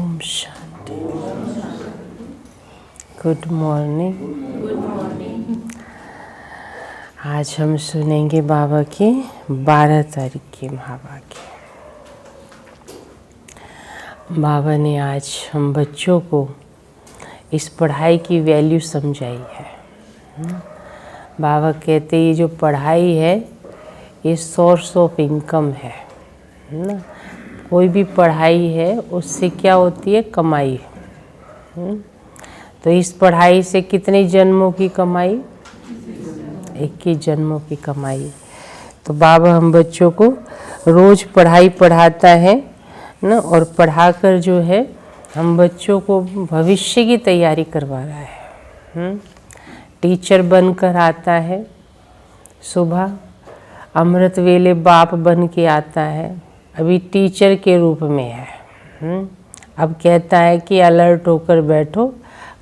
Om Shanti. Good morning. आज हम सुनेंगे बाबा के 12 तारीख के महावाक्य। बाबा ने आज हम बच्चों को इस पढ़ाई की वैल्यू समझाई है। बाबा कहते ये जो पढ़ाई है ये सोर्स ऑफ इनकम है ना। कोई भी पढ़ाई है उससे क्या होती है, कमाई। तो इस पढ़ाई से कितने जन्मों की कमाई, 21 जन्मों की कमाई। तो बाबा हम बच्चों को रोज पढ़ाई पढ़ाता है ना, और पढ़ाकर जो है हम बच्चों को भविष्य की तैयारी करवा रहा है। टीचर बनकर आता है, सुबह अमृत वेले बाप बन के आता है, अभी टीचर के रूप में है। अब कहता है कि अलर्ट होकर बैठो,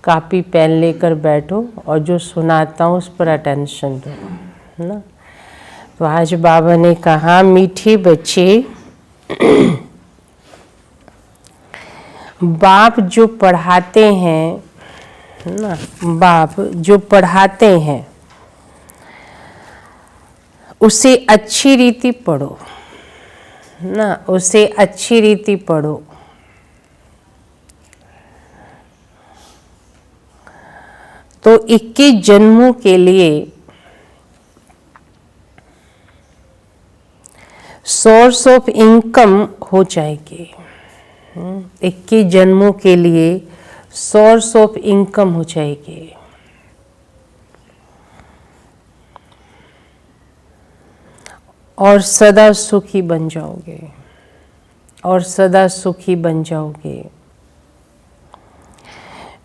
कॉपी पेन लेकर बैठो और जो सुनाता हूँ उस पर अटेंशन दो ना। तो आज बाबा ने कहा, मीठे बच्चे, बाप जो पढ़ाते हैं ना, बाप जो पढ़ाते हैं उसे अच्छी रीति पढ़ो ना, उसे अच्छी रीति पढ़ो। तो 21 जन्मों के लिए सोर्स ऑफ इनकम हो जाएगी। 21 जन्मों के लिए सोर्स ऑफ इनकम हो जाएगी। और सदा सुखी बन जाओगे, और सदा सुखी बन जाओगे।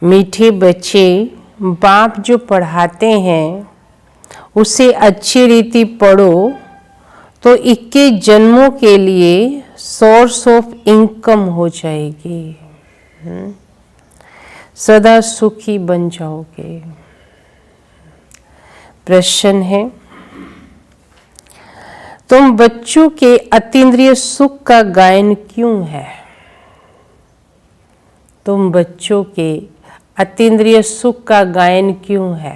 मीठे बच्चे, बाप जो पढ़ाते हैं उसे अच्छी रीति पढ़ो तो 21 जन्मों के लिए सोर्स ऑफ इनकम हो जाएगी। सदा सुखी बन जाओगे। प्रश्न है, तुम बच्चों के अतीन्द्रिय सुख का गायन क्यों है? तुम बच्चों के अतीन्द्रिय सुख का गायन क्यों है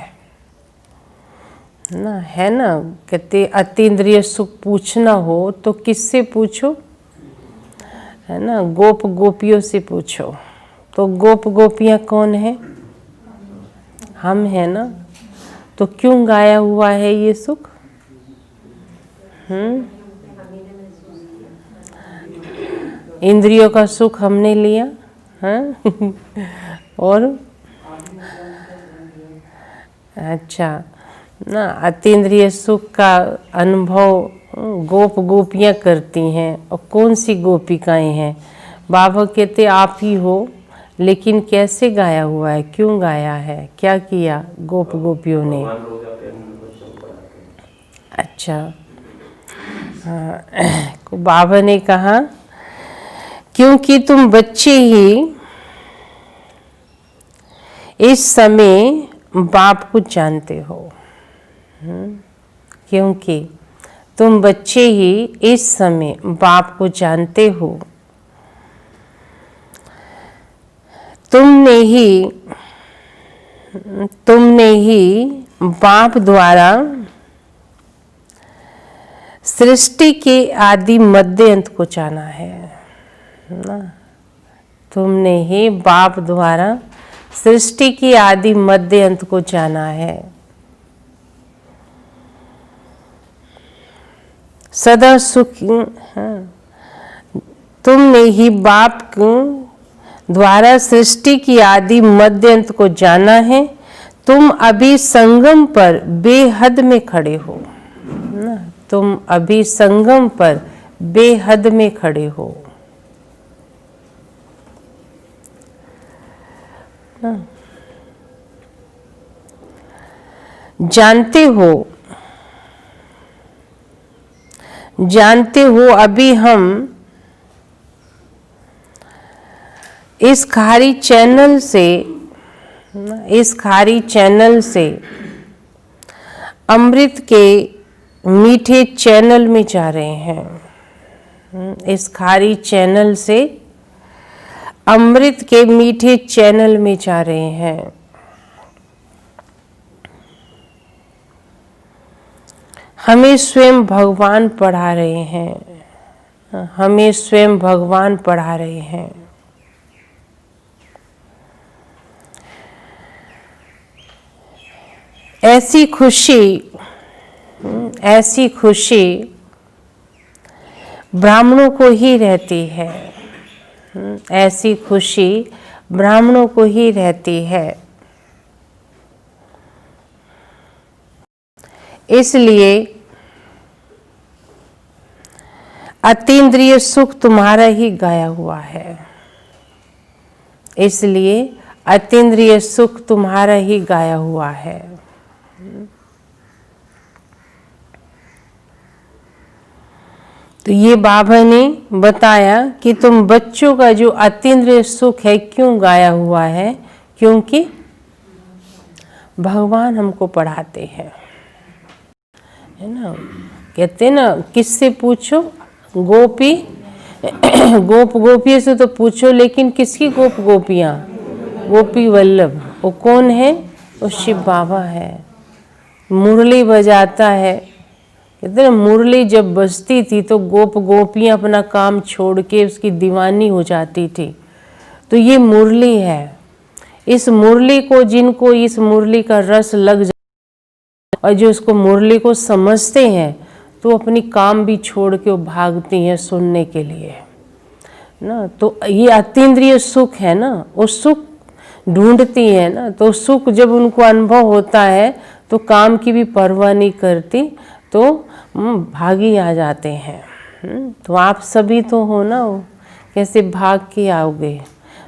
ना? है ना, कहते अतीन्द्रिय सुख पूछना हो तो किससे पूछो, है ना, गोप गोपियों से पूछो। तो गोप गोपियां कौन है? हम है ना। तो क्यों गाया हुआ है ये सुख? इंद्रियों का सुख हमने लिया है। और अच्छा ना, अतीन्द्रिय सुख का अनुभव गोप गोपियां करती हैं। और कौन सी गोपिकाएं हैं? बाबा कहते आप ही हो। लेकिन कैसे गाया हुआ है, क्यों गाया है, क्या किया गोप गोपियों ने? अच्छा, बाबा ने कहा क्योंकि तुम बच्चे ही इस समय बाप को जानते हो। क्योंकि तुम बच्चे ही इस समय बाप को जानते हो, तुमने ही बाप द्वारा सृष्टि के आदि मध्य अंत को जाना है ना। तुमने ही बाप द्वारा सृष्टि की आदि मध्य अंत को जाना है। सदा सुखी, तुमने ही बाप द्वारा सृष्टि की आदि मध्य अंत को जाना है। तुम अभी संगम पर बेहद में खड़े हो ना। तुम अभी संगम पर बेहद में खड़े हो ना। जानते हो अभी हम इस खारी चैनल से अमृत के मीठे चैनल में जा रहे हैं। इस खारी चैनल से अमृत के मीठे चैनल में जा रहे हैं। हमें स्वयं भगवान पढ़ा रहे हैं, हमें स्वयं भगवान पढ़ा रहे हैं। ऐसी खुशी ब्राह्मणों को ही रहती है, ऐसी खुशी ब्राह्मणों को ही रहती है। इसलिए अतीन्द्रिय सुख तुम्हारा ही गाया हुआ है, इसलिए अतीन्द्रिय सुख तुम्हारा ही गाया हुआ है। तो ये बाबा ने बताया कि तुम बच्चों का जो अतीन्द्रिय सुख है क्यों गाया हुआ है, क्योंकि भगवान हमको पढ़ाते हैं, है ना। कहते ना, किससे पूछो, गोपी गोपियों से तो पूछो, लेकिन किसकी गोपियाँ, गोपी वल्लभ, वो कौन है, वो शिव बाबा है। मुरली बजाता है, कहते ना मुरली जब बजती थी तो गोपियाँ अपना काम छोड़ के उसकी दीवानी हो जाती थी। तो ये मुरली है। इस मुरली को, जिनको इस मुरली का रस लग जाए और जो इसको मुरली को समझते हैं, तो अपनी काम भी छोड़ के वो भागती हैं सुनने के लिए ना। तो ये अतीन्द्रिय सुख है ना, वो सुख ढूंढती है ना। तो सुख जब उनको अनुभव होता है तो काम की भी परवाह नहीं करती, तो भागी आ जाते हैं। तो आप सभी तो हो ना, कैसे भाग के आओगे,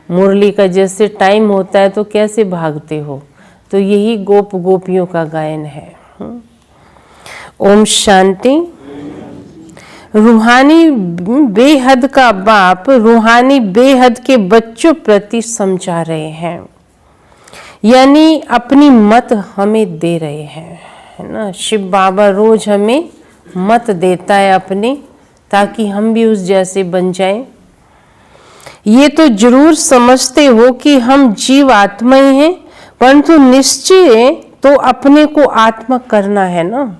मुरली का जैसे टाइम होता है तो कैसे भागते हो। तो यही गोपियों का गायन है। ओम शांति। रूहानी बेहद का बाप रूहानी बेहद के बच्चों प्रति समझा रहे हैं, यानी अपनी मत हमें दे रहे हैं, है ना। शिव बाबा रोज हमें मत देता है अपनी, ताकि हम भी उस जैसे बन जाएं। ये तो जरूर समझते हो कि हम जीव आत्माएं हैं, परंतु निश्चय तो अपने को आत्मा करना है ना।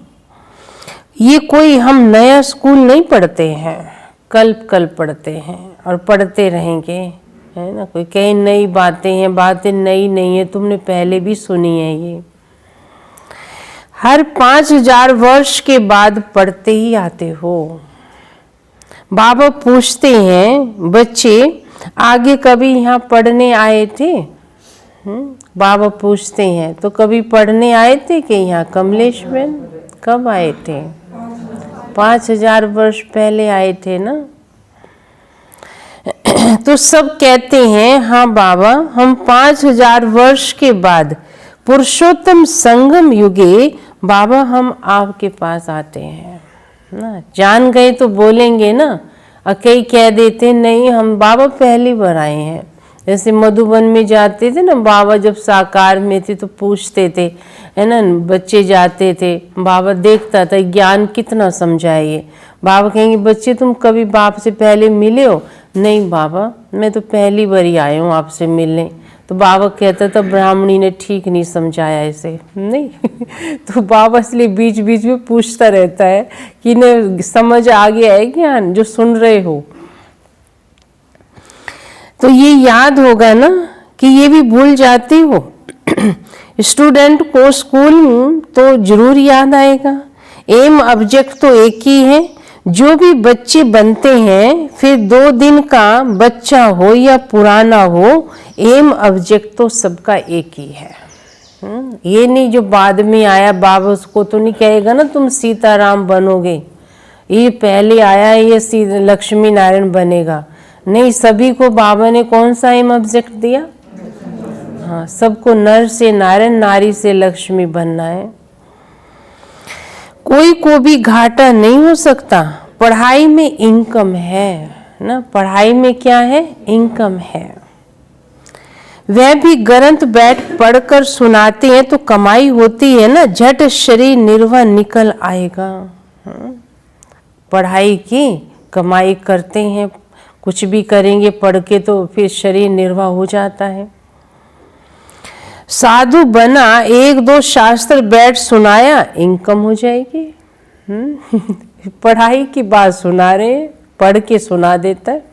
ये कोई हम नया स्कूल नहीं पढ़ते हैं, कल्प पढ़ते हैं और पढ़ते रहेंगे, है ना। कोई कई नई बातें हैं, बातें नई नहीं है, तुमने पहले भी सुनी है। ये हर 5000 वर्ष के बाद पढ़ते ही आते हो। बाबा पूछते हैं, बच्चे आगे कभी यहाँ पढ़ने आए थे? बाबा पूछते हैं, तो कभी पढ़ने आए थे कि यहाँ कमलेश बहन? कब आए थे? 5000 वर्ष पहले आए थे ना। तो सब कहते हैं, हाँ बाबा, हम 5000 वर्ष के बाद पुरुषोत्तम संगम युगे बाबा हम आपके पास आते हैं ना। जान गए तो बोलेंगे ना, और कई कह देते नहीं हम बाबा पहली बार आए हैं। जैसे मधुबन में जाते थे ना बाबा, जब साकार में थे तो पूछते थे, है ना, बच्चे जाते थे, बाबा देखता था ज्ञान कितना समझाए ये। बाबा कहेंगे, बच्चे तुम कभी बाप से पहले मिले हो? नहीं बाबा, मैं तो पहली बार ही आया हूँ आपसे मिलने। तो बाबा कहता था ब्राह्मणी ने ठीक नहीं समझाया इसे, नहीं। तो बाबा इसलिए बीच बीच में पूछता रहता है कि इन्हें समझ आ गया है ज्ञान जो सुन रहे हो। तो ये याद होगा ना कि ये भी भूल जाती हो। स्टूडेंट को स्कूल तो जरूर याद आएगा। एम ऑब्जेक्ट तो एक ही है। जो भी बच्चे बनते हैं, फिर 2 दिन का बच्चा हो या पुराना हो, एम ऑब्जेक्ट तो सबका एक ही है। ये नहीं जो बाद में आया बाबा उसको तो नहीं कहेगा ना तुम सीताराम बनोगे, ये पहले आया ये लक्ष्मी नारायण बनेगा। नहीं, सभी को बाबा ने कौन सा एम ऑब्जेक्ट दिया? हाँ, सबको नर से नारायण, नारी से लक्ष्मी बनना है। कोई को भी घाटा नहीं हो सकता। पढ़ाई में इनकम है ना, पढ़ाई में क्या है? इनकम है। वह भी ग्रंथ बैठ पढ़कर सुनाते हैं तो कमाई होती है ना, झट शरीर निर्वाह निकल आएगा। पढ़ाई की कमाई करते हैं, कुछ भी करेंगे पढ़ के तो फिर शरीर निर्वाह हो जाता है। साधु बना, एक दो शास्त्र बैठ सुनाया, इनकम हो जाएगी। पढ़ाई की बात सुना रहे हैं, पढ़ के सुना देता है।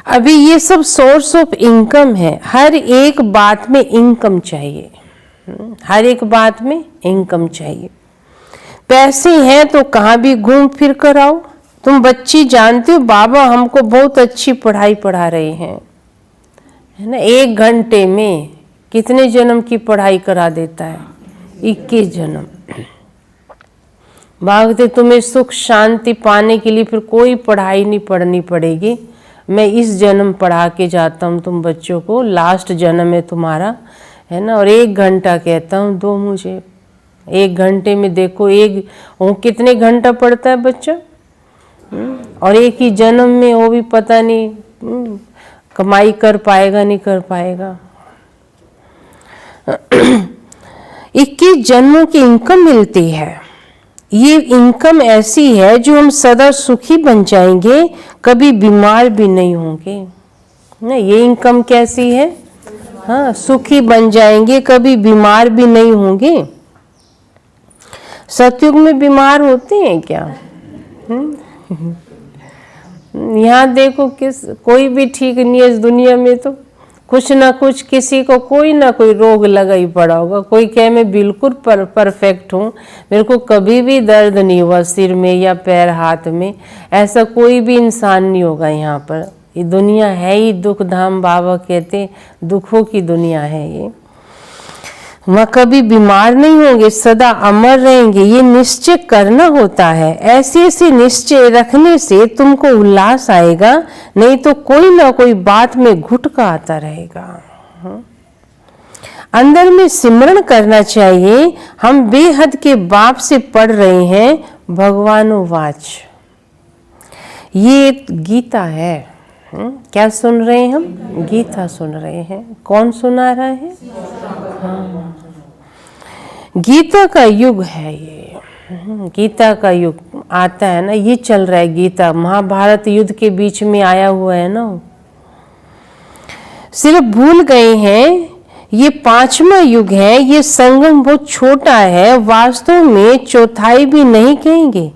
अभी ये सब सोर्स ऑफ इनकम है, हर एक बात में इनकम चाहिए, हर एक बात में इनकम चाहिए। पैसे हैं तो कहाँ भी घूम फिर कर आओ। तुम बच्ची जानते हो बाबा हमको बहुत अच्छी पढ़ाई पढ़ा रहे हैं, है ना। 1 घंटे में कितने जन्म की पढ़ाई करा देता है? 21 जन्म। भागते तुम्हें सुख शांति पाने के लिए फिर कोई पढ़ाई नहीं पढ़नी पड़ेगी। मैं इस जन्म पढ़ा के जाता हूँ तुम बच्चों को, लास्ट जन्म है तुम्हारा, है ना। और 1 घंटा कहता हूँ दो मुझे। 1 घंटे में देखो वो कितने घंटा पढ़ता है बच्चा, और एक ही जन्म में वो भी पता नहीं कमाई कर पाएगा नहीं कर पाएगा। 21 जन्मों की इनकम मिलती है। ये इनकम ऐसी है जो हम सदा सुखी बन जाएंगे, कभी बीमार भी नहीं होंगे ना। ये इनकम कैसी है? हाँ, सुखी बन जाएंगे, कभी बीमार भी नहीं होंगे। सतयुग में बीमार होते हैं क्या? यहाँ देखो कोई भी ठीक नहीं है इस दुनिया में, तो कुछ ना कुछ किसी को कोई ना कोई रोग लगा ही पड़ा होगा। कोई कहे मैं बिल्कुल परफेक्ट हूँ, मेरे को कभी भी दर्द नहीं हुआ सिर में या पैर हाथ में, ऐसा कोई भी इंसान नहीं होगा यहाँ पर। ये दुनिया है ही दुख धाम, बाबा कहते दुखों की दुनिया है ये। वह कभी बीमार नहीं होंगे, सदा अमर रहेंगे, ये निश्चय करना होता है। ऐसे ऐसे निश्चय रखने से तुमको उल्लास आएगा, नहीं तो कोई ना कोई बात में घुटका आता रहेगा। अंदर में सिमरण करना चाहिए। हम बेहद के बाप से पढ़ रहे हैं भगवानो वाच, ये गीता है। क्या सुन रहे हैं हम? गीता सुन रहे हैं। कौन सुना रहा है? हाँ, गीता का युग है ये। गीता का युग आता है ना, ये चल रहा है। गीता महाभारत युद्ध के बीच में आया हुआ है ना। सिर्फ भूल गए हैं ये 5वां युग है। ये संगम बहुत छोटा है, वास्तव में चौथाई भी नहीं कहेंगे,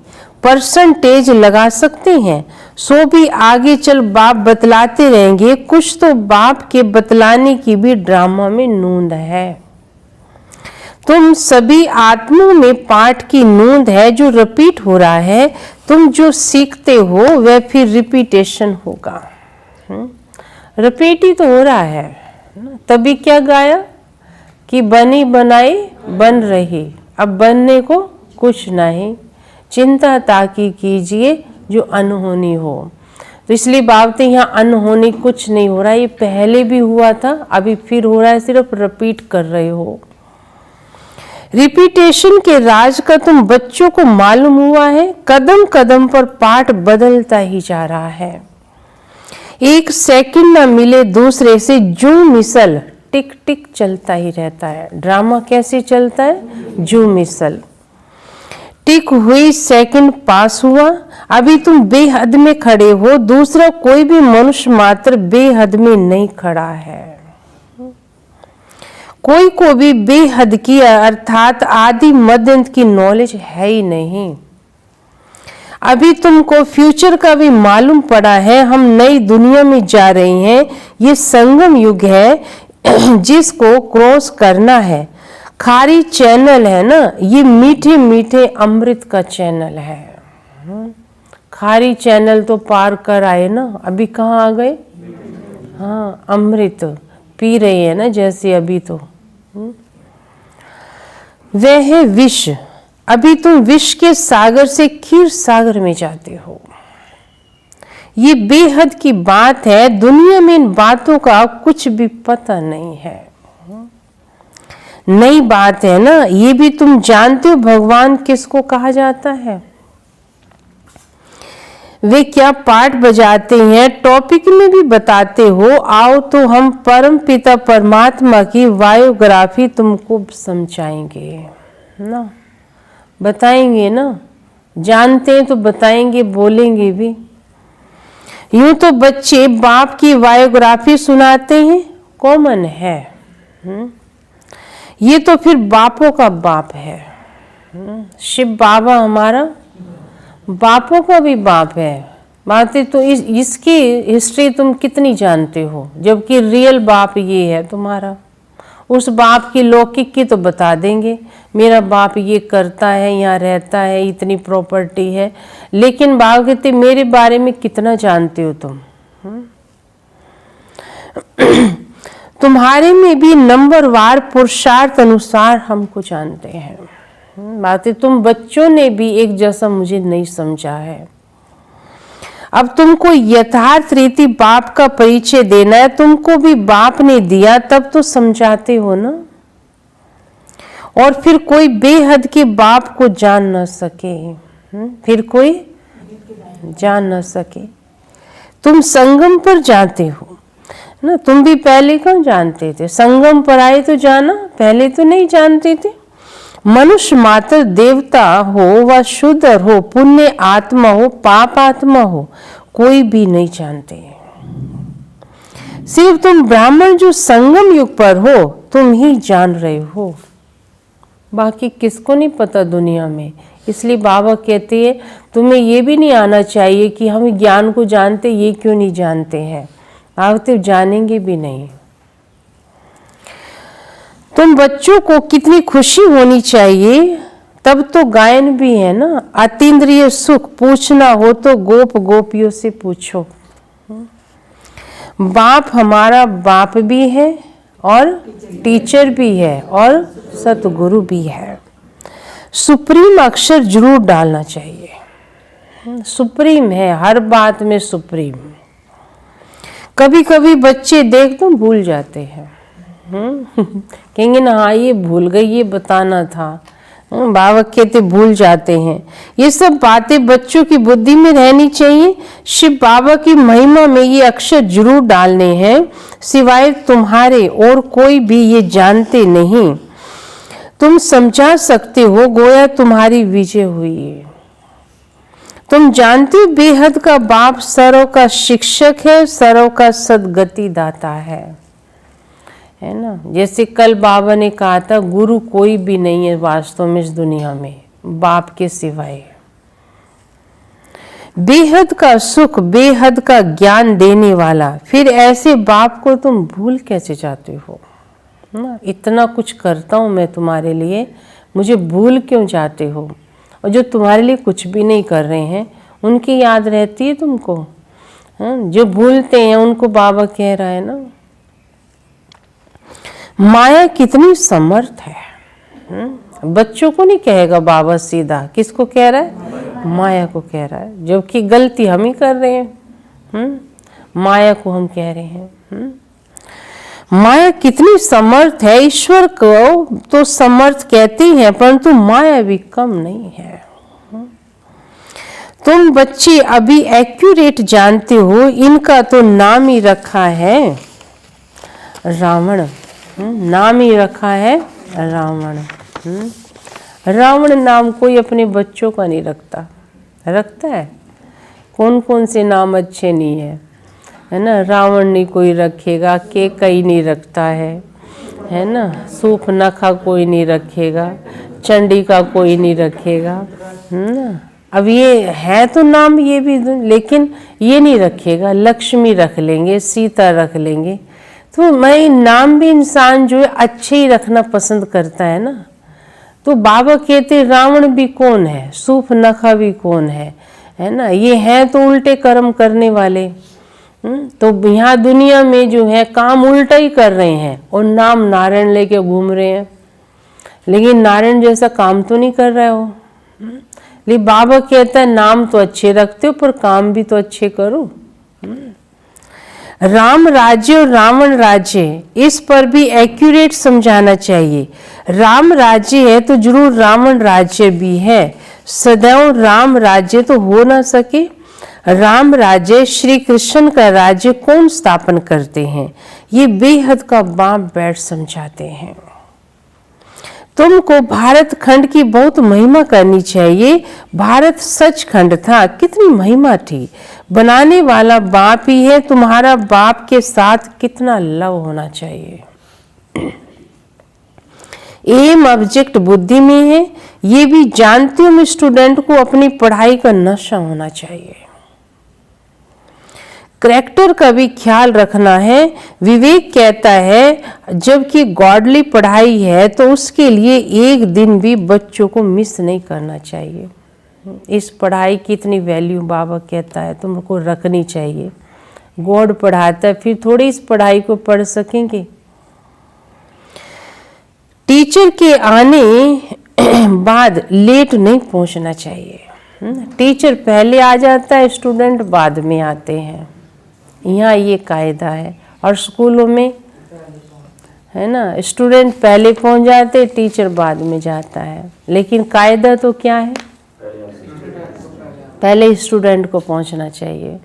परसेंटेज लगा सकते हैं। सो भी आगे चल बाप बतलाते रहेंगे। कुछ तो बाप के बतलाने की भी ड्रामा में नूंद है। तुम सभी आत्माओं में पाठ की नूंद है जो रिपीट हो रहा है। तुम जो सीखते हो वह फिर रिपीटेशन होगा। रिपीट ही तो हो रहा है। तभी क्या गाया कि बनी बनाई बन रही, अब बनने को कुछ नहीं, चिंता ताकि कीजिए जो अनहोनी हो। तो इसलिए बाबते यहाँ अनहोनी कुछ नहीं हो रहा है, ये पहले भी हुआ था, अभी फिर हो रहा है, सिर्फ रिपीट कर रहे हो। रिपीटेशन के राज का तुम बच्चों को मालूम हुआ है। कदम कदम पर पाठ बदलता ही जा रहा है। एक सेकंड न मिले दूसरे से जो मिसल टिक टिक चलता ही रहता है। ड्रामा कैसे चलता है? जो मिसल टिक हुई, सेकंड पास हुआ। अभी तुम बेहद में खड़े हो, दूसरा कोई भी मनुष्य मात्र बेहद में नहीं खड़ा है। कोई को भी बेहद की अर्थात आदि मध्य की नॉलेज है ही नहीं। अभी तुमको फ्यूचर का भी मालूम पड़ा है। हम नई दुनिया में जा रहे हैं। ये संगम युग है जिसको क्रॉस करना है। खारी चैनल है ना, ये मीठे मीठे अमृत का चैनल है। खारी चैनल तो पार कर आए ना, अभी कहाँ आ गए? हाँ, अमृत पी रहे हैं ना जैसे अभी। तो वह है विष। अभी तुम विष के सागर से क्षीर सागर में जाते हो। ये बेहद की बात है। दुनिया में इन बातों का कुछ भी पता नहीं है। नई बात है ना। ये भी तुम जानते हो भगवान किसको कहा जाता है। वे क्या पाठ बजाते हैं, टॉपिक में भी बताते हो। आओ तो हम परम पिता परमात्मा की बायोग्राफी तुमको समझाएंगे ना, बताएंगे ना। जानते हैं तो बताएंगे, बोलेंगे भी। यूं तो बच्चे बाप की बायोग्राफी सुनाते हैं, कॉमन है। ये तो फिर बापों का बाप है। शिव बाबा हमारा बापों का भी बाप है। बातें तो इसकी हिस्ट्री तुम कितनी जानते हो, जबकि रियल बाप ये है तुम्हारा। उस बाप की लौकिक की तो बता देंगे, मेरा बाप ये करता है, यहाँ रहता है, इतनी प्रॉपर्टी है, लेकिन बाबा कहते मेरे बारे में कितना जानते हो तुम? तुम्हारे में भी नंबरवार पुरुषार्थ अनुसार हमको जानते हैं। बातें तुम बच्चों ने भी एक जैसा मुझे नहीं समझा है। अब तुमको यथार्थ रीति बाप का परिचय देना है, तुमको भी बाप ने दिया, तब तो समझाते हो ना। और फिर कोई बेहद के बाप को जान न सके, फिर कोई जान न सके। तुम संगम पर जाते हो ना, तुम भी पहले कौन जानते थे? संगम पर आए तो जाना, पहले तो नहीं जानते थे। मनुष्य मात्र देवता हो व शूद्र हो, पुण्य आत्मा हो, पाप आत्मा हो, कोई भी नहीं जानते। सिर्फ तुम ब्राह्मण जो संगम युग पर हो, तुम ही जान रहे हो, बाकी किसको नहीं पता दुनिया में। इसलिए बाबा कहते हैं तुम्हें ये भी नहीं आना चाहिए कि हम ज्ञान को जानते, ये क्यों नहीं जानते हैं। आप तो जानेंगे भी नहीं। तुम बच्चों को कितनी खुशी होनी चाहिए, तब तो गायन भी है ना। अतीन्द्रिय सुख पूछना हो तो गोप गोपियों से पूछो। बाप हमारा बाप भी है और टीचर भी है और सतगुरु भी है। सुप्रीम अक्षर जरूर डालना चाहिए। सुप्रीम है, हर बात में सुप्रीम। कभी कभी बच्चे देख तो भूल जाते हैं, कहेंगे ना हाँ ये भूल गई, ये बताना था। बाबा कहते भूल जाते हैं। ये सब बातें बच्चों की बुद्धि में रहनी चाहिए। शिव बाबा की महिमा में ये अक्षर जरूर डालने हैं, सिवाय तुम्हारे और कोई भी ये जानते नहीं। तुम समझा सकते हो, गोया तुम्हारी विजय हुई है। तुम जानते हो बेहद का बाप सर्व का शिक्षक है, सर्व का सदगति दाता है ना। जैसे कल बाबा ने कहा था, गुरु कोई भी नहीं है वास्तव में इस दुनिया में बाप के सिवाय। बेहद का सुख, बेहद का ज्ञान देने वाला, फिर ऐसे बाप को तुम भूल कैसे जाते हो ना। इतना कुछ करता हूँ मैं तुम्हारे लिए, मुझे भूल क्यों जाते हो? और जो तुम्हारे लिए कुछ भी नहीं कर रहे हैं उनकी याद रहती है तुमको। जो भूलते हैं उनको बाबा कह रहा है ना, माया कितनी समर्थ है। बच्चों को नहीं कहेगा बाबा सीधा, किसको कह रहा है? माया को कह रहा है, जबकि गलती हम ही कर रहे हैं। माया को हम कह रहे हैं। माया कितनी समर्थ है। ईश्वर को तो समर्थ कहते हैं, परंतु माया भी कम नहीं है। तुम बच्चे अभी एक्यूरेट जानते हो, इनका तो नाम ही रखा है रावण। नाम ही रखा है रावण। रावण नाम कोई अपने बच्चों का नहीं रखता, रखता है? कौन कौन से नाम अच्छे नहीं है ना। रावण नहीं कोई रखेगा, केकई नहीं रखता है ना। सूप नखा कोई नहीं रखेगा, चंडी का कोई नहीं रखेगा ना। अब ये है तो नाम ये भी, लेकिन ये नहीं रखेगा। लक्ष्मी रख लेंगे, सीता रख लेंगे। तो मैं नाम भी इंसान जो है अच्छे ही रखना पसंद करता है ना। तो बाबा कहते रावण भी कौन है, सूफ नखा भी कौन है ना। ये है तो उल्टे कर्म करने वाले। तो यहाँ दुनिया में जो है काम उल्टा ही कर रहे हैं और नाम नारायण लेके घूम रहे हैं, लेकिन नारायण जैसा काम तो नहीं कर रहे हो। लेकिन बाबा कहता है नाम तो अच्छे रखते हो पर काम भी तो अच्छे करो। राम राज्य और रावण राज्य, इस पर भी एक्यूरेट समझाना चाहिए। राम राज्य है तो जरूर रावण राज्य भी है। सदैव राम राज्य तो हो ना सके। राम राज्य श्री कृष्ण का राज्य कौन स्थापन करते हैं? ये बेहद का बाप बैठ समझाते हैं। तुमको भारत खंड की बहुत महिमा करनी चाहिए। भारत सचखंड था, कितनी महिमा थी। बनाने वाला बाप ही है, तुम्हारा बाप के साथ कितना लव होना चाहिए। एम ऑब्जेक्ट बुद्धि में है, ये भी जानती हूँ मैं, स्टूडेंट को अपनी पढ़ाई का नशा होना चाहिए। करैक्टर का भी ख्याल रखना है। विवेक कहता है जबकि गॉडली पढ़ाई है तो उसके लिए एक दिन भी बच्चों को मिस नहीं करना चाहिए। इस पढ़ाई की इतनी वैल्यू बाबा कहता है तुमको रखनी चाहिए। गॉड पढ़ाता है, फिर थोड़ी इस पढ़ाई को पढ़ सकेंगे। टीचर के आने बाद लेट नहीं पहुंचना चाहिए। टीचर पहले आ जाता है, स्टूडेंट बाद में आते हैं, यहाँ ये कायदा है। और स्कूलों में है ना, स्टूडेंट पहले पहुंच जाते, टीचर बाद में जाता है। लेकिन कायदा तो क्या है, पहले स्टूडेंट को पहुंचना चाहिए।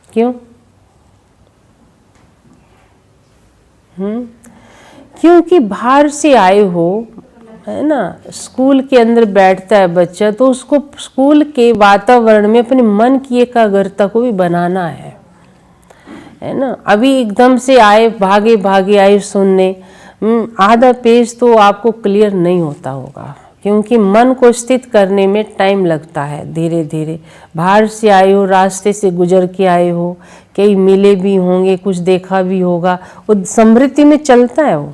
क्यों? क्योंकि बाहर से आए हो, है ना, स्कूल के अंदर बैठता है बच्चा, तो उसको स्कूल के वातावरण में अपने मन की एकाग्रता को भी बनाना है ना। अभी एकदम से आए, भागे भागे आए सुनने, आधा पेज तो आपको क्लियर नहीं होता होगा, क्योंकि मन को स्थित करने में टाइम लगता है। धीरे धीरे बाहर से आए हो, रास्ते से गुजर के आए हो, कई मिले भी होंगे, कुछ देखा भी होगा, वो समृद्धि में चलता है वो।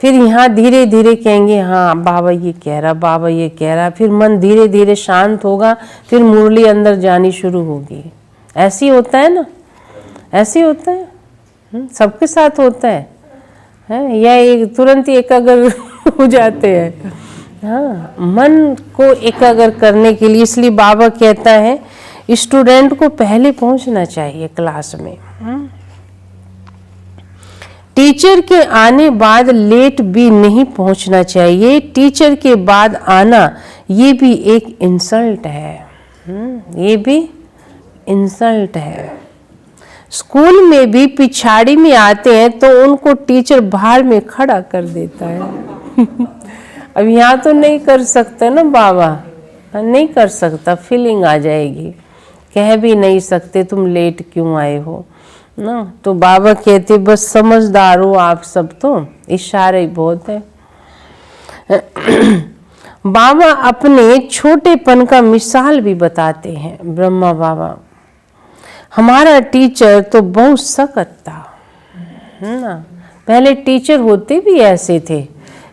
फिर यहाँ धीरे धीरे कहेंगे हाँ बाबा ये कह रहा, बाबा ये कह रहा, फिर मन धीरे धीरे शांत होगा, फिर मुरली अंदर जानी शुरू होगी। ऐसे ही होता है ना, ऐसे ही होता है, सबके साथ होता है या एक तुरंत ही एकाग्र हो जाते हैं। हाँ, मन को एकाग्र करने के लिए इसलिए बाबा कहता है स्टूडेंट को पहले पहुंचना चाहिए क्लास में। टीचर के आने बाद लेट भी नहीं पहुंचना चाहिए। टीचर के बाद आना ये भी एक इंसल्ट है, ये भी इंसल्ट है। स्कूल में भी पिछाड़ी में आते हैं तो उनको टीचर बाहर में खड़ा कर देता है। अब यहाँ तो नहीं कर सकता ना बाबा, नहीं कर सकता, फीलिंग आ जाएगी, कह भी नहीं सकते तुम लेट क्यों आए हो ना। तो बाबा कहते बस समझदार हो आप सब, तो इशारे ही बहुत है। बाबा अपने छोटेपन का मिसाल भी बताते हैं। ब्रह्मा बाबा, हमारा टीचर तो बहुत सख्त था, है ना। पहले टीचर होते भी ऐसे थे,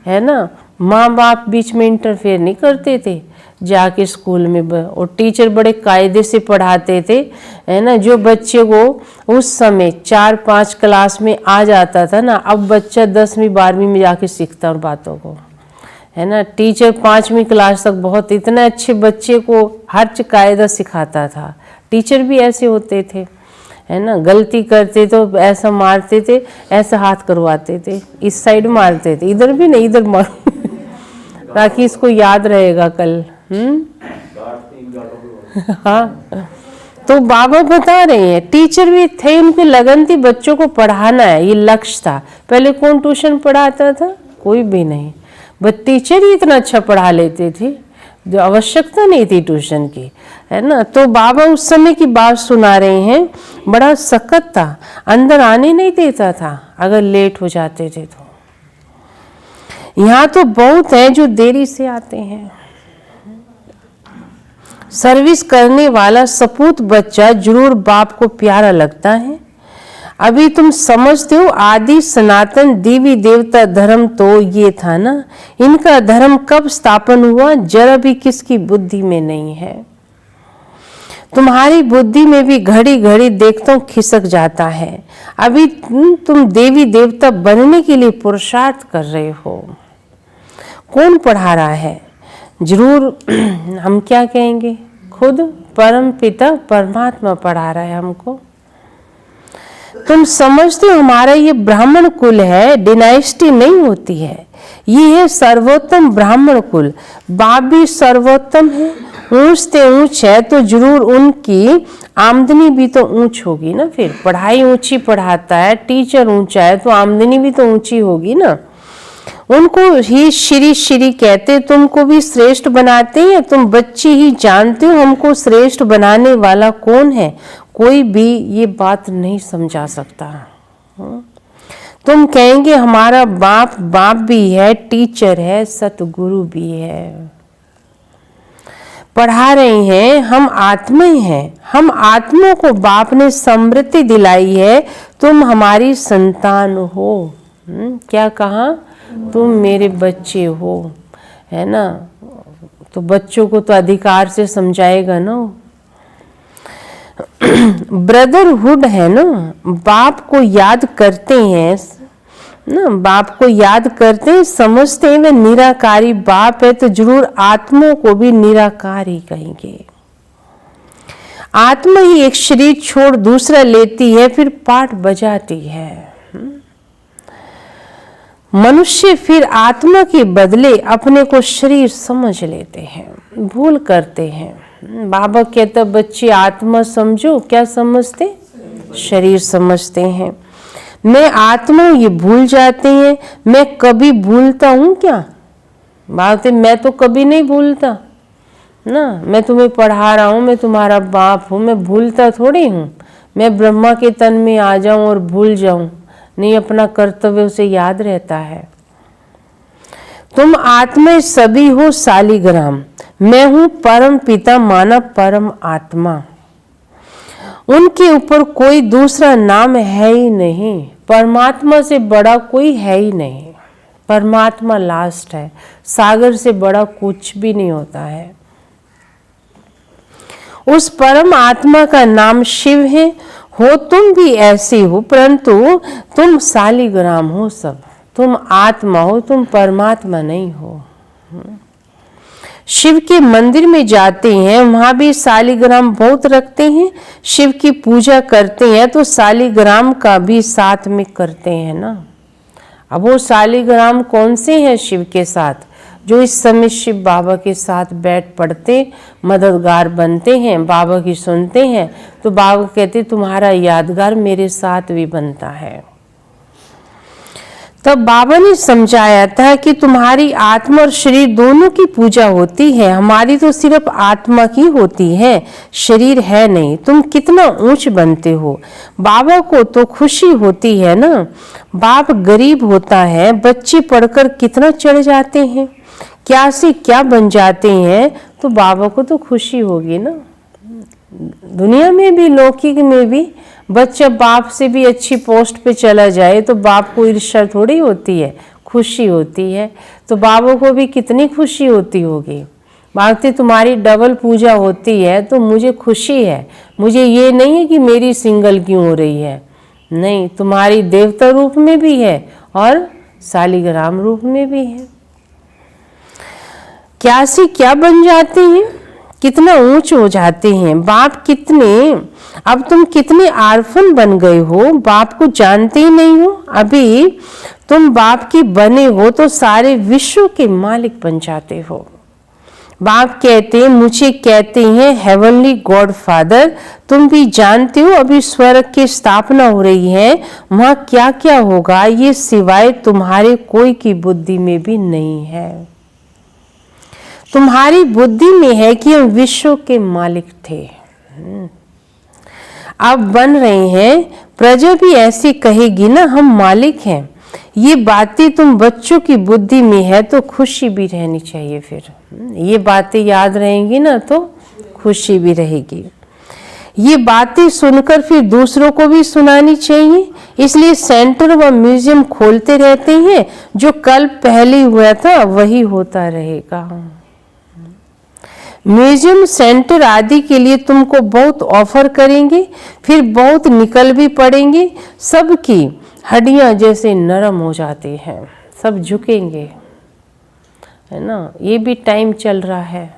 है ना, माँ बाप बीच में इंटरफेयर नहीं करते थे जाके स्कूल में, और टीचर बड़े कायदे से पढ़ाते थे, है ना। जो बच्चे को उस समय 4-5 क्लास में आ जाता था ना, अब बच्चा 10वीं 12वीं में जाके सीखता और बातों को, है ना। टीचर 5वीं क्लास तक बहुत इतने अच्छे बच्चे को हर कायदा सिखाता था। टीचर भी ऐसे होते थे, है ना, गलती करते तो ऐसा मारते थे, ऐसा हाथ करवाते थे, इस साइड मारते थे, इधर भी नहीं, इधर मार ताकि इसको याद रहेगा कल। हाँ, तो बाबा बता रहे हैं टीचर भी थे, उनकी लगन थी बच्चों को पढ़ाना है, ये लक्ष्य था। पहले कौन ट्यूशन पढ़ाता था? कोई भी नहीं, बट टीचर ही इतना अच्छा पढ़ा लेते थे, जो आवश्यकता नहीं थी ट्यूशन की, है ना। तो बाबा उस समय की बात सुना रहे हैं, बड़ा सख्त था, अंदर आने नहीं देता था अगर लेट हो जाते थे तो। यहाँ तो बहुत है जो देरी से आते हैं। सर्विस करने वाला सपूत बच्चा जरूर बाप को प्यारा लगता है। अभी तुम समझते हो आदि सनातन देवी देवता धर्म तो ये था ना, इनका धर्म कब स्थापन हुआ जरा भी किसकी बुद्धि में नहीं है। तुम्हारी बुद्धि में भी घड़ी घड़ी देखता हूँ खिसक जाता है। अभी तुम देवी देवता बनने के लिए पुरुषार्थ कर रहे हो। कौन पढ़ा रहा है? जरूर हम क्या कहेंगे, खुद परम पिता परमात्मा पढ़ा रहा है हमको। तुम समझते हो हमारा ये ब्राह्मण कुल है, डिनाइस्टी नहीं होती है, ये है सर्वोत्तम ब्राह्मण कुल। बाप भी सर्वोत्तम है, ऊंच से ऊंच है, तो जरूर उनकी आमदनी भी तो ऊंच होगी ना। फिर पढ़ाई ऊंची पढ़ाता है, टीचर ऊंचा है, तो आमदनी भी तो ऊंची होगी ना। उनको ही श्री श्री कहते, तुमको भी श्रेष्ठ बनाते हैं। तुम बच्चे ही जानते हो हमको श्रेष्ठ बनाने वाला कौन है। कोई भी ये बात नहीं समझा सकता। तुम कहेंगे हमारा बाप बाप भी है, टीचर है, सतगुरु भी है, पढ़ा रहे हैं, हम आत्मा हैं। हम आत्मा को बाप ने समृद्धि दिलाई है, तुम हमारी संतान हो। क्या कहा? तुम मेरे बच्चे हो, है ना। तो बच्चों को तो अधिकार से समझाएगा ना। ब्रदरहुड है ना, बाप को याद करते हैं ना, बाप को याद करते हैं, समझते हैं वे निराकारी बाप है, तो जरूर आत्मा को भी निराकार ही कहेंगे। आत्मा ही एक शरीर छोड़ दूसरा लेती है, फिर पाठ बजाती है। मनुष्य फिर आत्मा के बदले अपने को शरीर समझ लेते हैं, भूल करते हैं। बाबा कहता बच्चे आत्मा समझो, क्या समझते? शरीर समझते हैं। मैं आत्मा ये भूल जाते हैं। मैं कभी भूलता हूँ क्या? बात है, मैं तो कभी नहीं भूलता ना। मैं तुम्हें पढ़ा रहा हूँ, मैं तुम्हारा बाप हूँ, मैं भूलता थोड़ी हूँ। मैं ब्रह्मा के तन में आ जाऊं और भूल जाऊं? नहीं, अपना कर्तव्य उसे याद रहता है। तुम आत्मा सभी हो शालिग्राम, मैं हूँ परम पिता माना परम आत्मा। उनके ऊपर कोई दूसरा नाम है ही नहीं। परमात्मा से बड़ा कोई है ही नहीं। परमात्मा लास्ट है। सागर से बड़ा कुछ भी नहीं होता है। उस परम आत्मा का नाम शिव है। हो तुम भी ऐसे हो, परंतु तुम शालिग्राम हो सब। तुम आत्मा हो, तुम परमात्मा नहीं हो। शिव के मंदिर में जाते हैं, वहां भी शालिग्राम बहुत रखते हैं। शिव की पूजा करते हैं तो शालिग्राम का भी साथ में करते हैं ना। अब वो शालिग्राम कौन से हैं शिव के साथ? जो इस समय शिव बाबा के साथ बैठ पढ़ते, मददगार बनते हैं, बाबा की सुनते हैं, तो बाबा कहते तुम्हारा यादगार मेरे साथ भी बनता है। तब बाबा ने समझाया था कि तुम्हारी आत्मा और शरीर दोनों की पूजा होती है, हमारी तो सिर्फ आत्मा की होती है, शरीर है नहीं। तुम कितना ऊंच बनते हो, बाबा को तो खुशी होती है ना। बाप गरीब होता है, बच्चे पढ़कर कितना चढ़ जाते हैं, क्या से क्या बन जाते हैं, तो बाबा को तो खुशी होगी ना। दुनिया में भी लौकिक में भी बच्चा बाप से भी अच्छी पोस्ट पे चला जाए तो बाप को ईर्ष्या थोड़ी होती है, खुशी होती है। तो बाबा को भी कितनी खुशी होती होगी। बाकी तुम्हारी डबल पूजा होती है तो मुझे खुशी है। मुझे ये नहीं है कि मेरी सिंगल क्यों हो रही है, नहीं, तुम्हारी देवता रूप में भी है और शालिग्राम रूप में भी है। क्या से क्या बन जाते हैं, कितना ऊंच हो जाते हैं। बाप कितने, अब तुम कितने आर्फन बन गए हो, बाप को जानते ही नहीं हो। अभी तुम बाप के बने हो तो सारे विश्व के मालिक बन जाते हो। बाप कहते, मुझे कहते हैं हेवनली गॉड फादर। तुम भी जानते हो अभी स्वर्ग की स्थापना हो रही है, वहां क्या क्या होगा ये सिवाय तुम्हारे कोई की बुद्धि में भी नहीं है। तुम्हारी बुद्धि में है कि हम विश्व के मालिक थे, अब बन रहे हैं। प्रजा भी ऐसी कहेगी ना, हम मालिक हैं। ये बातें तुम बच्चों की बुद्धि में है तो खुशी भी रहनी चाहिए। फिर ये बातें याद रहेंगी ना तो खुशी भी रहेगी। ये बातें सुनकर फिर दूसरों को भी सुनानी चाहिए। इसलिए सेंटर व म्यूजियम खोलते रहते हैं। जो कल पहले हुआ था वही होता रहेगा। म्यूजियम सेंटर आदि के लिए तुमको बहुत ऑफर करेंगे, फिर बहुत निकल भी पड़ेंगे। सबकी हड्डियां जैसे नरम हो जाती हैं, सब झुकेंगे, है ना। ये भी टाइम चल रहा है।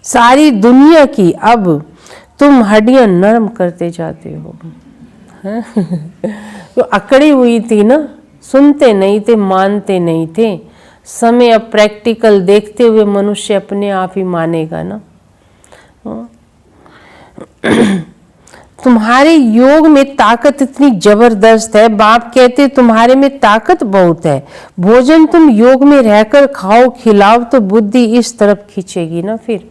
सारी दुनिया की अब तुम हड्डियां नरम करते जाते हो। तो अकड़ी हुई थी ना, सुनते नहीं थे, मानते नहीं थे। समय अब प्रैक्टिकल देखते हुए मनुष्य अपने आप ही मानेगा ना। तुम्हारे योग में ताकत इतनी जबरदस्त है। बाप कहते तुम्हारे में ताकत बहुत है, भोजन तुम योग में रहकर खाओ खिलाओ तो बुद्धि इस तरफ खींचेगी ना। फिर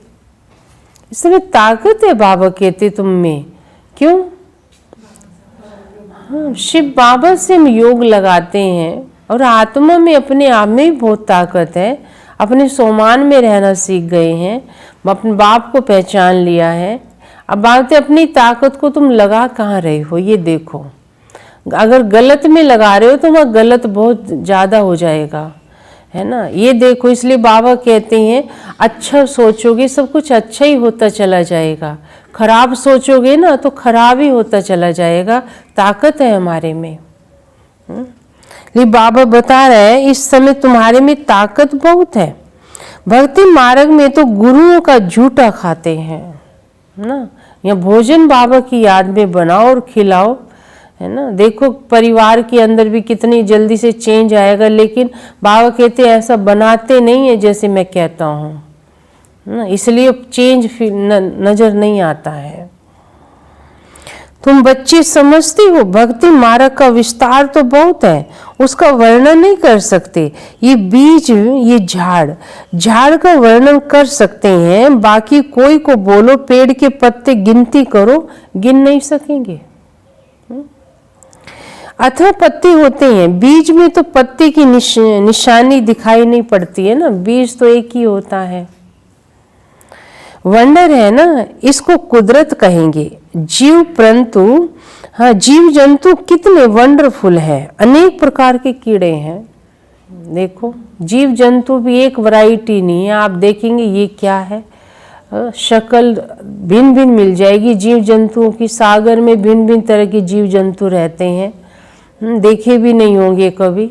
इसमें ताकत है, बाबा कहते तुम में। क्यों? हाँ, शिव बाबा से हम योग लगाते हैं और आत्मा में अपने आप में ही बहुत ताकत है। अपने सोमान में रहना सीख गए हैं, अपने बाप को पहचान लिया है। अब बात है अपनी ताकत को तुम लगा कहाँ रहे हो, ये देखो। अगर गलत में लगा रहे हो तो वहाँ गलत बहुत ज़्यादा हो जाएगा, है ना। ये देखो, इसलिए बाबा कहते हैं अच्छा सोचोगे सब कुछ अच्छा ही होता चला जाएगा, खराब सोचोगे ना तो खराब ही होता चला जाएगा। ताकत है हमारे में। ये बाबा बता रहे हैं इस समय तुम्हारे में ताकत बहुत है। भक्ति मार्ग में तो गुरुओं का झूठा खाते हैं ना। या भोजन बाबा की याद में बनाओ और खिलाओ, है ना। देखो परिवार के अंदर भी कितनी जल्दी से चेंज आएगा, लेकिन बाबा कहते हैं ऐसा बनाते नहीं है जैसे मैं कहता हूँ ना, इसलिए चेंज नजर नहीं आता है। तुम बच्चे समझते हो भक्ति मार्ग का विस्तार तो बहुत है, उसका वर्णन नहीं कर सकते। ये बीज, ये झाड़ का वर्णन कर सकते हैं, बाकी कोई को बोलो पेड़ के पत्ते गिनती करो, गिन नहीं सकेंगे। अथवा पत्ते होते हैं, बीज में तो पत्ते की निशानी दिखाई नहीं पड़ती है ना, बीज तो एक ही होता है। वंडर है ना, इसको कुदरत कहेंगे। जीव परंतु हाँ, जीव जंतु कितने वंडरफुल है, अनेक प्रकार के कीड़े हैं। देखो जीव जंतु भी एक वैरायटी नहीं है। आप देखेंगे ये क्या है, शक्ल भिन्न भिन्न मिल जाएगी जीव जंतुओं की। सागर में भिन्न भिन्न तरह के जीव जंतु रहते हैं, देखे भी नहीं होंगे कभी।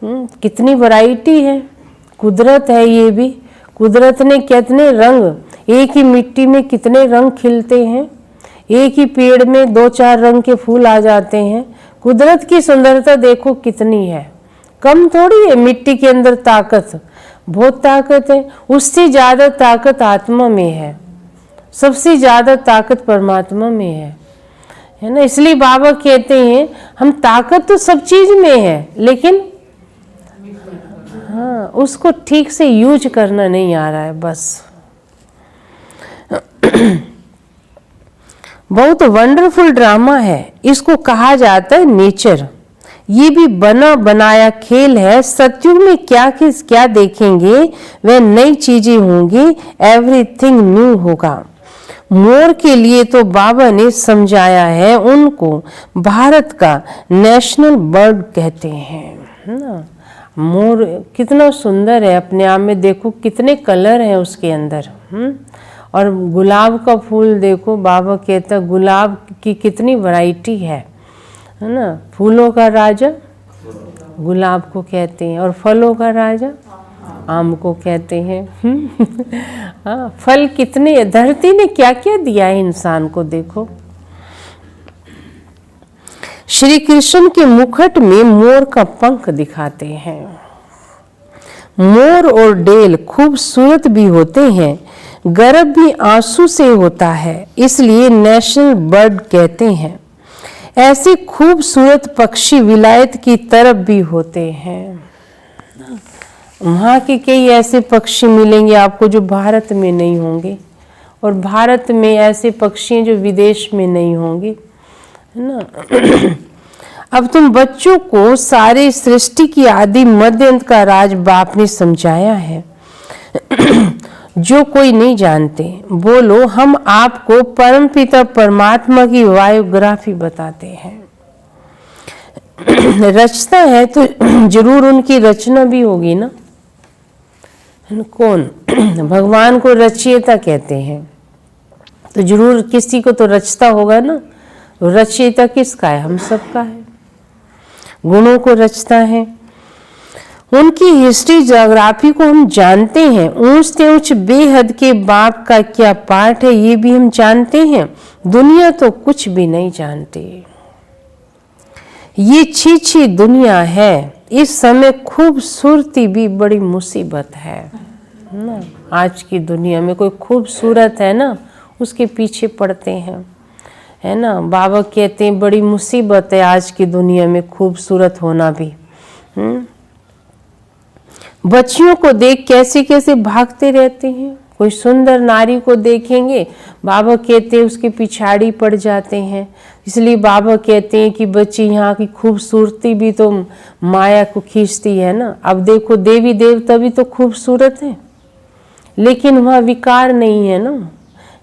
कितनी वैरायटी है, कुदरत है ये भी। कुदरत ने कितने रंग, एक ही मिट्टी में कितने रंग खिलते हैं, एक ही पेड़ में 2-4 रंग के फूल आ जाते हैं। कुदरत की सुंदरता देखो कितनी है, कम थोड़ी है। मिट्टी के अंदर ताकत, बहुत ताकत है। उससे ज़्यादा ताकत आत्मा में है, सबसे ज़्यादा ताकत परमात्मा में है ना। इसलिए बाबा कहते हैं हम ताकत तो सब चीज़ में है, लेकिन हाँ उसको ठीक से यूज करना नहीं आ रहा है बस। बहुत वंडरफुल ड्रामा है, इसको कहा जाता है नेचर। ये भी बना बनाया खेल है। सतयुग में क्या देखेंगे, वह नई चीजें होंगी, एवरीथिंग न्यू होगा। मोर के लिए तो बाबा ने समझाया है, उनको भारत का नेशनल बर्ड कहते हैं ना। मोर कितना सुंदर है अपने आप में, देखो कितने कलर हैं उसके अंदर। और गुलाब का फूल देखो, बाबा कहता गुलाब की कितनी वैरायटी है ना। फूलों का राजा गुलाब को कहते हैं, और फलों का राजा आम को कहते हैं। हाँ, फल कितने, धरती ने क्या क्या दिया है इंसान को देखो। श्री कृष्ण के मुकुट में मोर का पंख दिखाते हैं। मोर और डेल खूबसूरत भी होते हैं, गर्भ भी आंसू से होता है, इसलिए नेशनल बर्ड कहते हैं। ऐसे खूबसूरत पक्षी विलायत की तरफ भी होते हैं। वहाँ के कई ऐसे पक्षी मिलेंगे आपको जो भारत में नहीं होंगे, और भारत में ऐसे पक्षी जो विदेश में नहीं होंगे, है ना। अब तुम बच्चों को सारे सृष्टि की आदि मध्य अंत का राज बाप ने समझाया है। जो कोई नहीं जानते, बोलो हम आपको परमपिता परमात्मा की बायोग्राफी बताते हैं। रचता है तो जरूर उनकी रचना भी होगी ना। कौन भगवान को रचयिता कहते हैं, तो जरूर किसी को तो रचता होगा ना। रचयिता किसका है? हम सबका है। गुणों को रचता है। उनकी हिस्ट्री ज्योग्राफी को हम जानते हैं। ऊंच से ऊंच बेहद के बाप का क्या पार्ट है ये भी हम जानते हैं। दुनिया तो कुछ भी नहीं जानते। ये छी दुनिया है। इस समय खूबसूरती भी बड़ी मुसीबत है ना। आज की दुनिया में कोई खूबसूरत है ना, उसके पीछे पड़ते हैं, है ना। बाबा कहते हैं बड़ी मुसीबत है आज की दुनिया में खूबसूरत होना भी। बच्चियों को देख कैसे कैसे भागते रहते हैं। कोई सुंदर नारी को देखेंगे, बाबा कहते हैं उसके पिछाड़ी पड़ जाते हैं। इसलिए बाबा कहते हैं कि बच्ची, यहाँ की खूबसूरती भी तो माया को खींचती है ना। अब देखो देवी देवता भी तो खूबसूरत हैं, लेकिन वहाँ विकार नहीं है ना।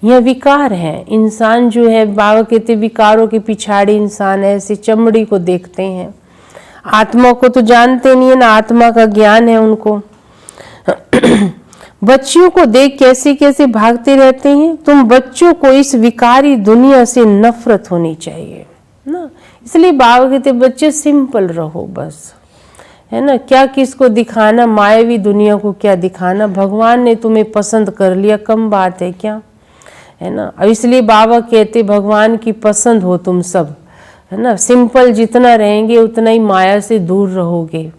यह विकार है। इंसान जो है, बाबा कहते विकारों के पिछाड़ी इंसान ऐसे चमड़ी को देखते हैं, आत्मा को तो जानते नहीं है ना, आत्मा का ज्ञान है उनको। बच्चियों को देख कैसे कैसे भागते रहते हैं। तुम बच्चों को इस विकारी दुनिया से नफरत होनी चाहिए ना। इसलिए बाबा कहते बच्चे सिंपल रहो बस, है ना। क्या किसको दिखाना, मायावी दुनिया को क्या दिखाना। भगवान ने तुम्हें पसंद कर लिया, कम बात है क्या, है ना। अब इसलिए बाबा कहते भगवान की पसंद हो तुम सब, है ना। सिंपल जितना रहेंगे उतना ही माया से दूर रहोगे।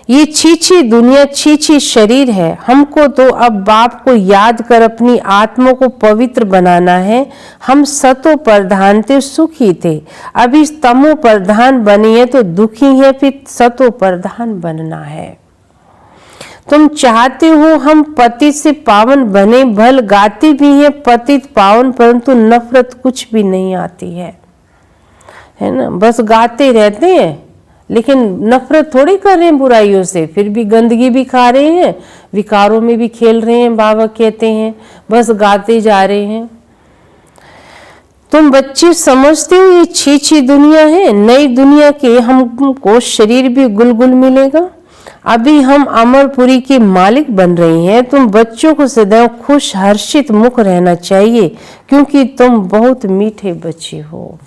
ये छीछी दुनिया, छीछी शरीर है। हमको तो अब बाप को याद कर अपनी आत्मा को पवित्र बनाना है। हम सतो प्रधान थे, सुखी थे, अभी तमो प्रधान बनी है तो दुखी है, फिर सतो प्रधान बनना है। तुम चाहते हो हम पतित से पावन बने, भल गाती भी है पतित पावन, परंतु नफरत कुछ भी नहीं आती है ना। बस गाते रहते हैं, लेकिन नफरत थोड़ी कर रहे हैं बुराइयों से, फिर भी गंदगी भी खा रहे हैं, विकारों में भी खेल रहे हैं। बाबा कहते हैं बस गाते जा रहे हैं। तुम बच्चे समझते हो ये छीछी दुनिया है, नई दुनिया के हमको शरीर भी गुलगुल मिलेगा। अभी हम अमरपुरी के मालिक बन रहे हैं। तुम बच्चों को सदैव खुश हर्षित मुख रहना चाहिए, क्योंकि तुम बहुत मीठे बच्चे हो।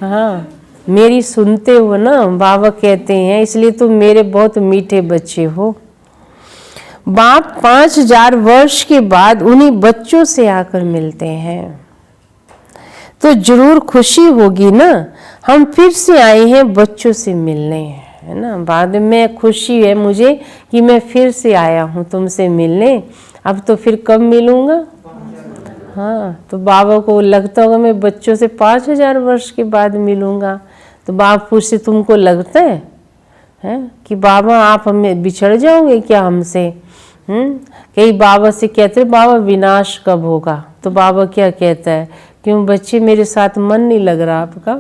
हाँ, मेरी सुनते हो ना, बाबा कहते हैं, इसलिए तुम मेरे बहुत मीठे बच्चे हो। बाप 5000 वर्ष के बाद उन्हीं बच्चों से आकर मिलते हैं, तो जरूर खुशी होगी ना। हम फिर से आए हैं बच्चों से मिलने, है ना। बाद में खुशी है मुझे कि मैं फिर से आया हूँ तुमसे मिलने। अब तो फिर कब मिलूँगा। हाँ, तो बाबा को लगता होगा मैं बच्चों से 5000 वर्ष के बाद मिलूँगा। तो बाबा पूछते तुमको लगता है कि बाबा आप हमें बिछड़ जाओगे क्या हमसे। कई बाबा से कहते बाबा विनाश कब होगा, तो बाबा क्या कहता है, क्यों बच्चे मेरे साथ मन नहीं लग रहा आपका,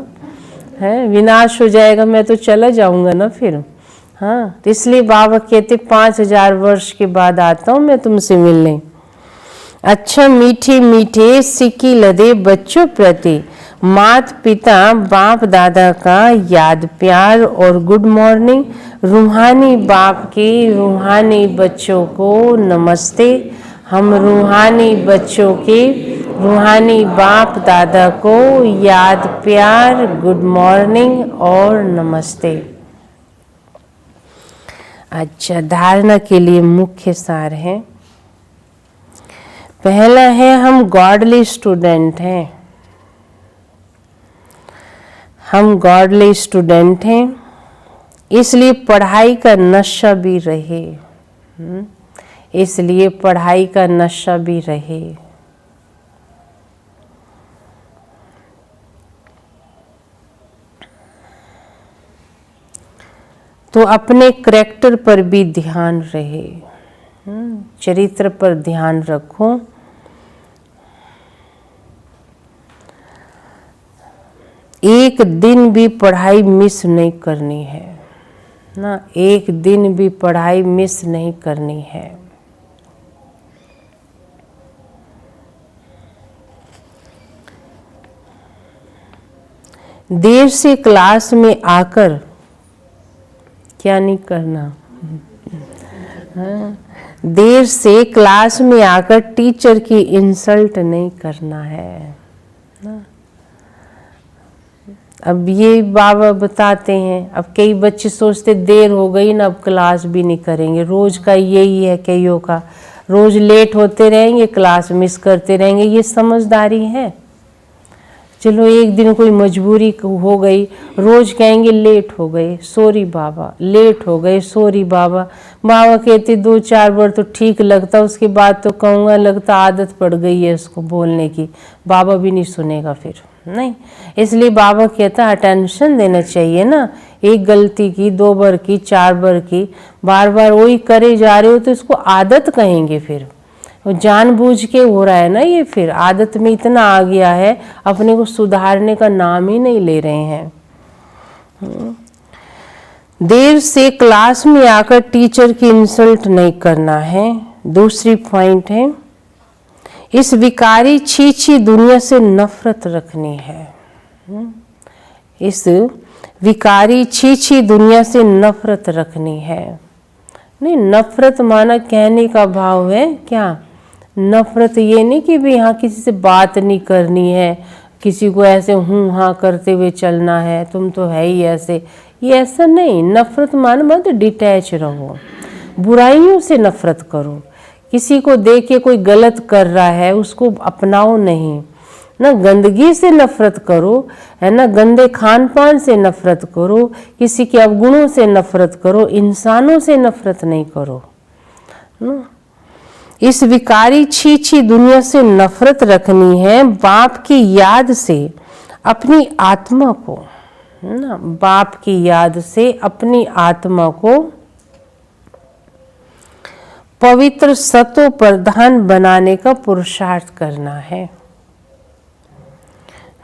है विनाश हो जाएगा मैं तो चला जाऊंगा ना फिर। हाँ, तो इसलिए बाबा कहते 5000 वर्ष के बाद आता हूँ मैं तुमसे मिलने। अच्छा मीठे मीठे सिक्की लदे बच्चों प्रति माता पिता बाप दादा का याद प्यार और गुड मॉर्निंग। रूहानी बाप के रूहानी बच्चों को नमस्ते। हम रूहानी बच्चों के रूहानी बाप दादा को याद प्यार गुड मॉर्निंग और नमस्ते। अच्छा, धारणा के लिए मुख्य सार है। पहला है हम गॉडली स्टूडेंट हैं। हम गॉडली स्टूडेंट हैं, इसलिए पढ़ाई का नशा भी रहे। इसलिए पढ़ाई का नशा भी रहे। तो अपने करैक्टर पर भी ध्यान रहे, चरित्र पर ध्यान रखो। एक दिन भी पढ़ाई मिस नहीं करनी है ना, एक दिन भी पढ़ाई मिस नहीं करनी है। देर से क्लास में आकर क्या नहीं करना, देर से क्लास में आकर टीचर की इंसल्ट नहीं करना है ना। अब ये बाबा बताते हैं, अब कई बच्चे सोचते देर हो गई ना, अब क्लास भी नहीं करेंगे। रोज का यही है कईयों का, रोज लेट होते रहेंगे, क्लास मिस करते रहेंगे। ये समझदारी है? चलो एक दिन कोई मजबूरी हो गई, रोज कहेंगे लेट हो गए, सॉरी बाबा, लेट हो गए, सॉरी बाबा। बाबा कहते 2-4 बार तो ठीक लगता, उसके बाद तो कहूँगा लगता आदत पड़ गई है उसको बोलने की। बाबा भी नहीं सुनेगा फिर, नहीं। इसलिए बाबा कहता अटेंशन देना चाहिए ना, एक गलती की, 2 बार की, 4 बार की, बार बार वही करे जा रहे हो तो इसको आदत कहेंगे फिर। जानबूझ के हो रहा है ना ये, फिर आदत में इतना आ गया है, अपने को सुधारने का नाम ही नहीं ले रहे हैं। देर से क्लास में आकर टीचर की इंसल्ट नहीं करना है। दूसरी पॉइंट है, इस विकारी छी दुनिया से नफरत रखनी है। इस विकारी छी दुनिया से नफरत रखनी है। नहीं, नफरत माना कहने का भाव है क्या? नफरत ये नहीं कि भी हाँ किसी से बात नहीं करनी है, किसी को ऐसे हूँ हाँ करते हुए चलना है, तुम तो है ही ऐसे, ये ऐसा नहीं। नफरत माना मत डिटैच रहो, बुराइयों से नफरत करो। किसी को देख के कोई गलत कर रहा है उसको अपनाओ नहीं ना, गंदगी से नफरत करो, है ना, गंदे खान पान से नफरत करो, किसी के अवगुणों से नफरत करो, इंसानों से नफरत नहीं करो ना। इस विकारी छी दुनिया से नफरत रखनी है। बाप की याद से अपनी आत्मा को, ना, बाप की याद से अपनी आत्मा को पवित्र सतो प्रधान बनाने का पुरुषार्थ करना है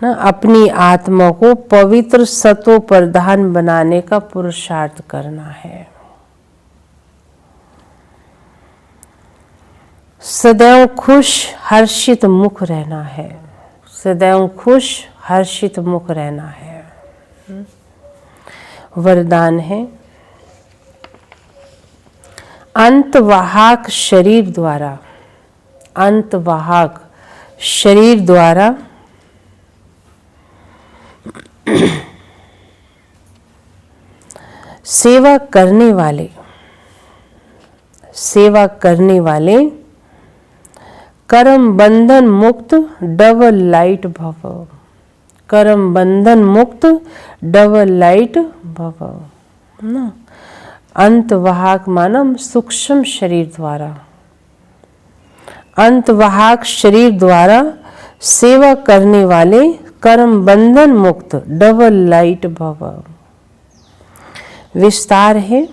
ना, अपनी आत्मा को पवित्र सतो प्रधान बनाने का पुरुषार्थ करना है। सदैव खुश हर्षित मुख रहना है, सदैव खुश हर्षित मुख रहना है। वरदान है, अंतवाहक शरीर द्वारा, अंतवाहक शरीर द्वारा सेवा करने वाले, सेवा करने वाले कर्म बंधन मुक्त डबल लाइट भव, कर्म बंधन मुक्त डबल लाइट भव ना। अंतवाहक मानम सूक्ष्म शरीर द्वारा, अंतवाहक शरीर द्वारा सेवा करने वाले कर्म बंधन मुक्त डबल लाइट भव। विस्तार है,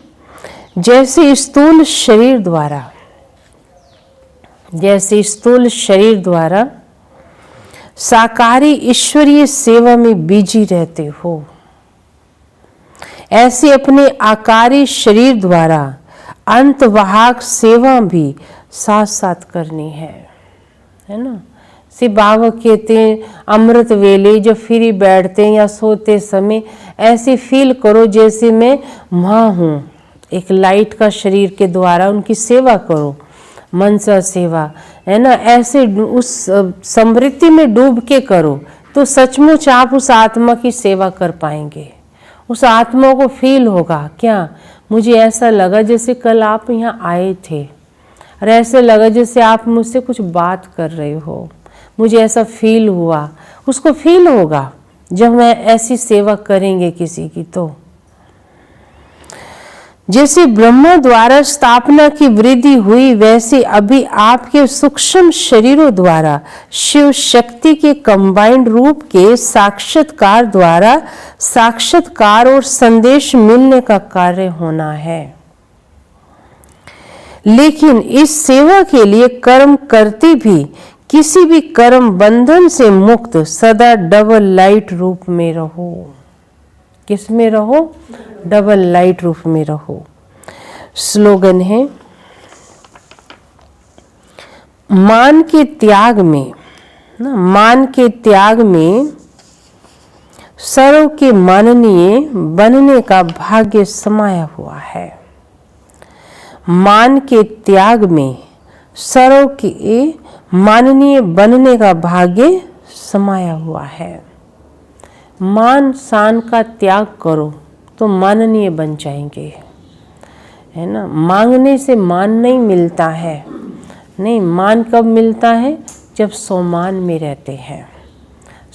जैसे स्थूल शरीर द्वारा, जैसे स्थूल शरीर द्वारा साकारी ईश्वरीय सेवा में बिजी रहते हो, ऐसे अपने आकारी शरीर द्वारा अंतवाहक सेवा भी साथ साथ करनी है ना। से बाबा कहते हैं अमृत वेले जब फ्री बैठते हैं या सोते समय ऐसे फील करो जैसे मैं माँ हूँ, एक लाइट का शरीर के द्वारा उनकी सेवा करो, मनसा सेवा, है ना। ऐसे उस समृद्धि में डूब के करो तो सचमुच आप उस आत्मा की सेवा कर पाएंगे। उस आत्मा को फील होगा, क्या मुझे ऐसा लगा जैसे कल आप यहाँ आए थे और ऐसे लगा जैसे आप मुझसे कुछ बात कर रहे हो, मुझे ऐसा फील हुआ। उसको फील होगा जब मैं ऐसी सेवा करेंगे किसी की। तो जैसे ब्रह्मा द्वारा स्थापना की वृद्धि हुई वैसे अभी आपके सूक्ष्म शरीरों द्वारा शिव शक्ति के कंबाइंड रूप के साक्षात्कार द्वारा साक्षात्कार और संदेश मिलने का कार्य होना है। लेकिन इस सेवा के लिए कर्म करते भी किसी भी कर्म बंधन से मुक्त सदा डबल लाइट रूप में रहो। किस में रहो? डबल लाइट रूप में रहो। स्लोगन है, मान के त्याग में ना, मान के त्याग में सर्व के माननीय बनने का भाग्य समाया हुआ है। मान के त्याग में सर्व के माननीय बनने का भाग्य समाया हुआ है। मान शान का त्याग करो तो माननीय बन जाएंगे, है ना। मांगने से मान नहीं मिलता है, नहीं। मान कब मिलता है? जब सम्मान में रहते हैं।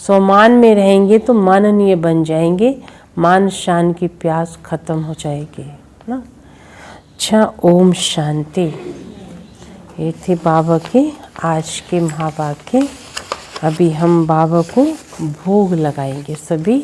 स्वमान में रहेंगे तो माननीय बन जाएंगे, मान शान की प्यास खत्म हो जाएगी ना। अच्छा, ओम शांति। ये थे बाबा के आज के महावाक्य। अभी हम बाबा को भोग लगाएंगे सभी।